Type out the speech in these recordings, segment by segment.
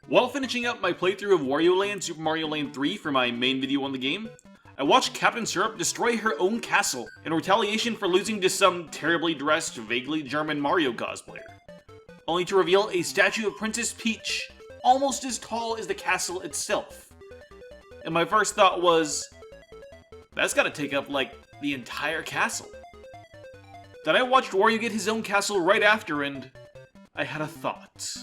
While finishing up my playthrough of Wario Land Super Mario Land 3 for my main video on the game, I watched Captain Syrup destroy her own castle in retaliation for losing to some terribly dressed, vaguely German Mario cosplayer, only to reveal a statue of Princess Peach almost as tall as the castle itself. And my first thought was, that's gotta take up, like, the entire castle. Then I watched Wario get his own castle right after, and I had a thought.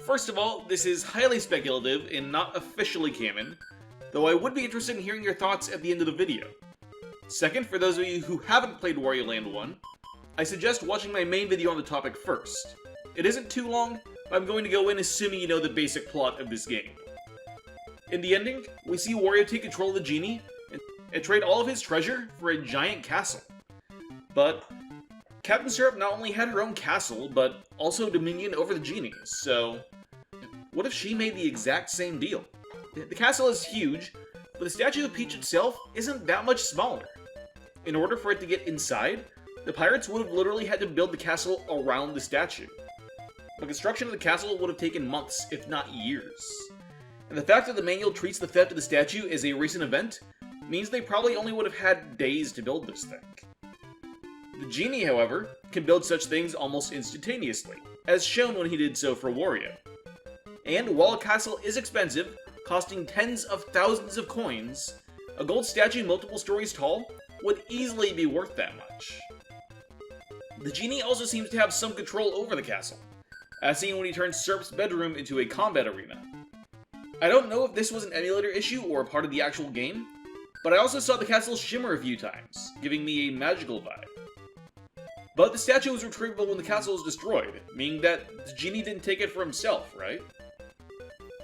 First of all, this is highly speculative and not officially canon, though I would be interested in hearing your thoughts at the end of the video. Second, for those of you who haven't played Wario Land 1, I suggest watching my main video on the topic first. It isn't too long, but I'm going to go in assuming you know the basic plot of this game. In the ending, we see Wario take control of the genie and trade all of his treasure for a giant castle. But Captain Syrup not only had her own castle, but also dominion over the genie, so what if she made the exact same deal? The castle is huge, but the statue of Peach itself isn't that much smaller. In order for it to get inside, the pirates would have literally had to build the castle around the statue. The construction of the castle would have taken months, if not years. And the fact that the manual treats the theft of the statue as a recent event means they probably only would have had days to build this thing. The genie, however, can build such things almost instantaneously, as shown when he did so for Wario. And while a castle is expensive, costing tens of thousands of coins, a gold statue multiple stories tall would easily be worth that much. The genie also seems to have some control over the castle, as seen when he turns Syrup's bedroom into a combat arena. I don't know if this was an emulator issue or a part of the actual game, but I also saw the castle shimmer a few times, giving me a magical vibe. But the statue was retrievable when the castle was destroyed, meaning that the genie didn't take it for himself, right?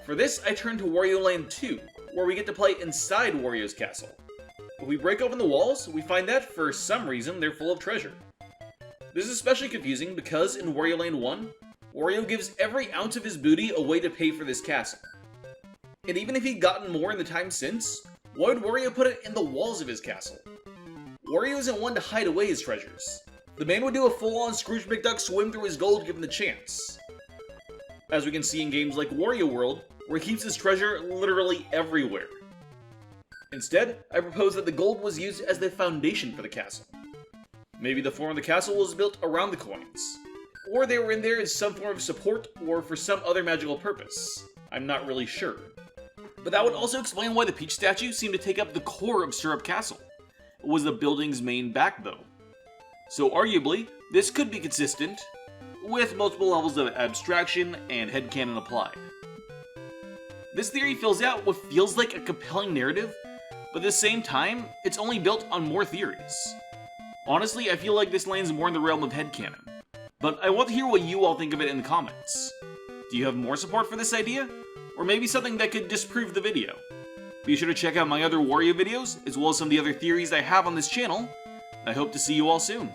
For this, I turned to Wario Land 2, where we get to play inside Wario's castle. When we break open the walls, we find that, for some reason, they're full of treasure. This is especially confusing because in Wario Land 1, Wario gives every ounce of his booty away to pay for this castle. And even if he'd gotten more in the time since, why would Wario put it in the walls of his castle? Wario isn't one to hide away his treasures. The man would do a full-on Scrooge McDuck swim through his gold given the chance. As we can see in games like Wario World, where he keeps his treasure literally everywhere. Instead, I propose that the gold was used as the foundation for the castle. Maybe the form of the castle was built around the coins. Or they were in there as some form of support or for some other magical purpose. I'm not really sure. But that would also explain why the Peach statue seemed to take up the core of Syrup Castle. It was the building's main backbone. So arguably, this could be consistent, with multiple levels of abstraction and headcanon applied. This theory fills out what feels like a compelling narrative, but at the same time, it's only built on more theories. Honestly, I feel like this lands more in the realm of headcanon, but I want to hear what you all think of it in the comments. Do you have more support for this idea? Or maybe something that could disprove the video? Be sure to check out my other Wario videos, as well as some of the other theories I have on this channel. I hope to see you all soon.